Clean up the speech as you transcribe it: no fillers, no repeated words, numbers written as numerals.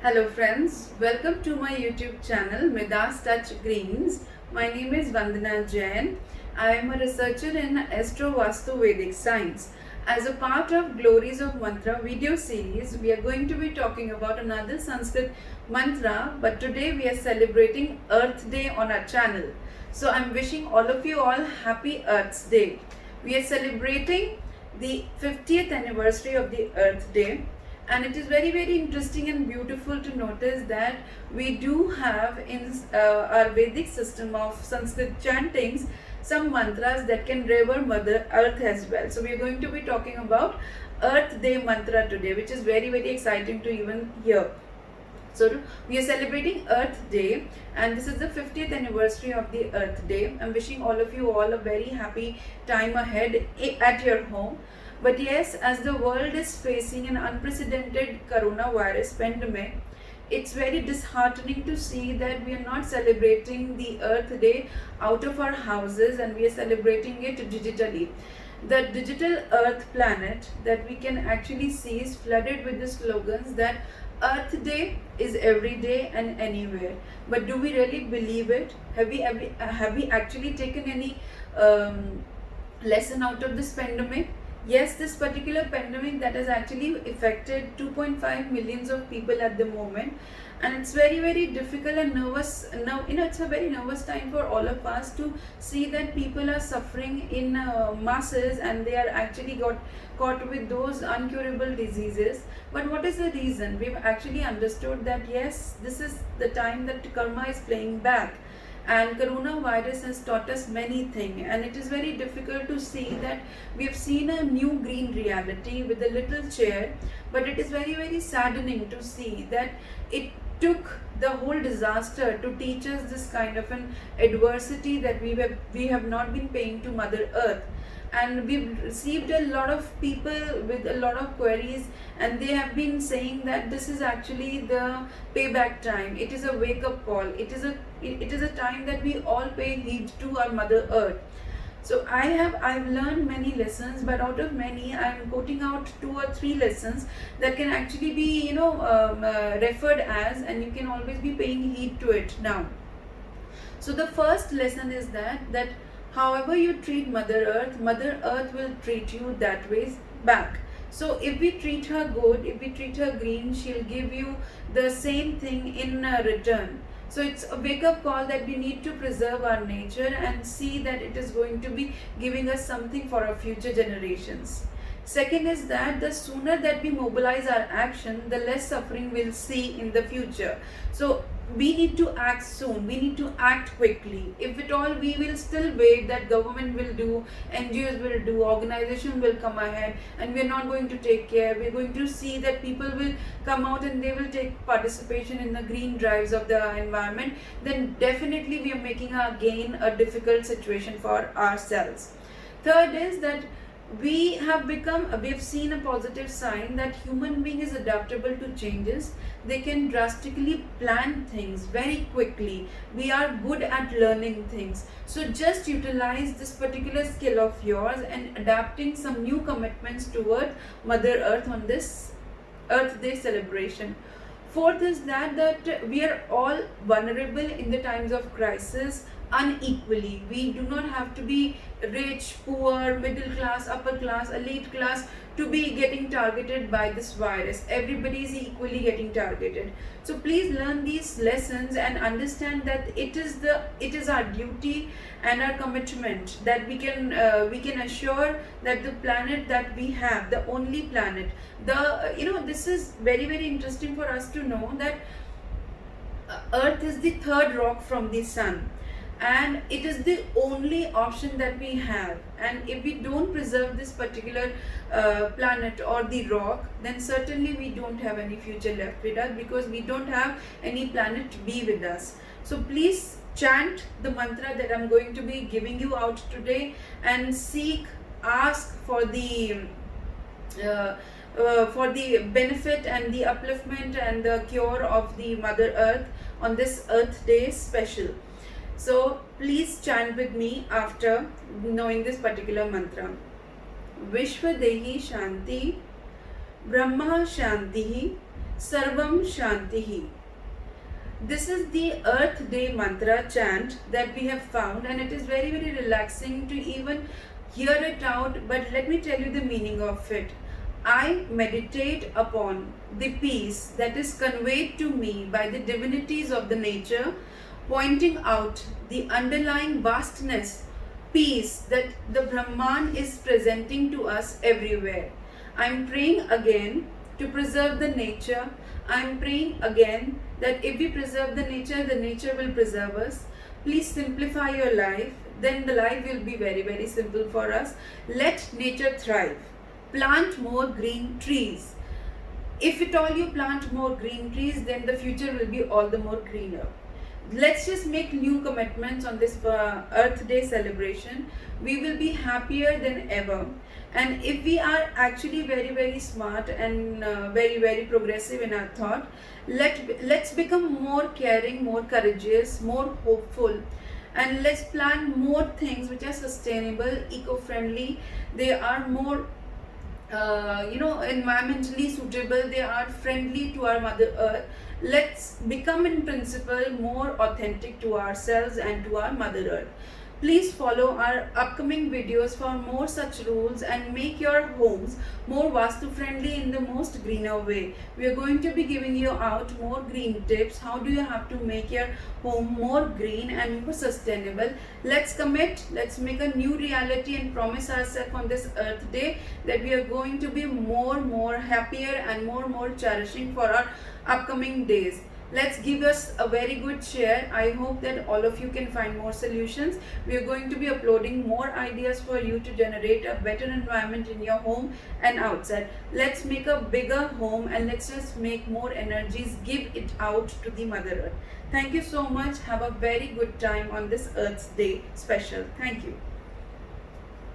Hello friends, welcome to my YouTube channel Midas Touch Greens. My name is Vandana Jain. I am a researcher in Astro Vastu Vedic Science. As a part of Glories of Mantra video series, we are going to be talking about another Sanskrit mantra, but today we are celebrating Earth Day on our channel. So I'm wishing all of you all happy Earth's Day. We are celebrating the 50th anniversary of the Earth Day, and it is very interesting and beautiful to notice that we do have in our Vedic system of Sanskrit chantings some mantras that can revere Mother Earth as well. So we are going to be talking about Earth Day mantra today, which is very exciting to even hear. So we are celebrating Earth Day, and this is the 50th anniversary of the Earth Day. I'm wishing all of you all a very happy time ahead at your home. But yes, as the world is facing an unprecedented coronavirus pandemic, it's very disheartening to see that we are not celebrating the Earth Day out of our houses, and we are celebrating it digitally. The digital Earth planet that we can actually see is flooded with the slogans that Earth Day is every day and anywhere. But do we really believe it? Have we actually taken any lesson out of this pandemic? Yes, this particular pandemic that has actually affected 2.5 millions of people at the moment, and it's very difficult and nervous. Now, it's a very nervous time for all of us to see that people are suffering in masses, and they are actually caught with those uncurable diseases. But what is the reason? We've actually understood that yes, this is the time that karma is playing back, and coronavirus has taught us many things, and it is very difficult to see that we have seen a new green reality with a little chair, but it is very saddening to see that it took the whole disaster to teach us this kind of an adversity that we have not been paying to Mother Earth. And we've received a lot of people with a lot of queries, and they have been saying that this is actually the payback time. It is a wake up call. It is a time that we all pay heed to our Mother Earth. So I've learned many lessons, but out of many I'm quoting out 2 or 3 lessons that can actually be referred as, and you can always be paying heed to it now. So the first lesson is that however you treat Mother Earth will treat you that way back. So if we treat her good, if we treat her green, she'll give you the same thing in return. So it's a wake up call that we need to preserve our nature and see that it is going to be giving us something for our future generations. Second is that the sooner that we mobilize our action, the less suffering we'll see in the future. So we need to act soon. We need to act quickly. If at all we will still wait that government will do, NGOs will do, organization will come ahead, and we are not going to take care, we're going to see that people will come out and they will take participation in the green drives of the environment, then definitely we are making again a difficult situation for ourselves. Third is that we've seen a positive sign that human being is adaptable to changes. They can drastically plan things very quickly. We are good at learning things. So just utilize this particular skill of yours and adapting some new commitments toward Mother Earth on this Earth Day celebration. Fourth is that we are all vulnerable in the times of crisis unequally. We do not have to be rich, poor, middle class, upper class, elite class to be getting targeted by this virus. Everybody is equally getting targeted. So please learn these lessons and understand that it is our duty and our commitment that we can assure that the planet that we have, the only planet, this is very interesting for us to know that Earth is the third rock from the sun, and it is the only option that we have. And if we don't preserve this particular planet or the rock, then certainly we don't have any future left with us, because we don't have any planet to be with us. So please chant the mantra that I'm going to be giving you out today, and ask for the benefit and the upliftment and the cure of the Mother Earth on this Earth Day special. So please chant with me after knowing this particular mantra. Vishwa Dehi Shanti, Brahma Shanti, Sarvam Shantihi. This is the Earth Day mantra chant that we have found, and it is very, very relaxing to even hear it out. But let me tell you the meaning of it. I meditate upon the peace that is conveyed to me by the divinities of the nature, pointing out the underlying vastness, peace that the Brahman is presenting to us everywhere. I am praying again to preserve the nature. I am praying again that if we preserve the nature will preserve us. Please simplify your life, then the life will be very, very simple for us. Let nature thrive. Plant more green trees. If at all you plant more green trees, then the future will be all the more greener. Let's just make new commitments on this Earth Day celebration. We will be happier than ever. And if we are actually very, very smart and very, very progressive in our thought, let's become more caring, more courageous, more hopeful, and let's plan more things which are sustainable, eco-friendly. They are more environmentally suitable. They are friendly to our Mother Earth. Let's become in principle more authentic to ourselves and to our Mother Earth. Please follow our upcoming videos for more such rules and make your homes more Vastu friendly in the most greener way. We are going to be giving you out more green tips. How do you have to make your home more green and more sustainable? Let's commit, let's make a new reality and promise ourselves on this Earth Day that we are going to be more happier and more cherishing for our upcoming days. Let's give us a very good share. I hope that all of you can find more solutions. We are going to be uploading more ideas for you to generate a better environment in your home and outside. Let's make a bigger home and let's just make more energies, give it out to the Mother Earth. Thank you so much. Have a very good time on this Earth's Day special. Thank you.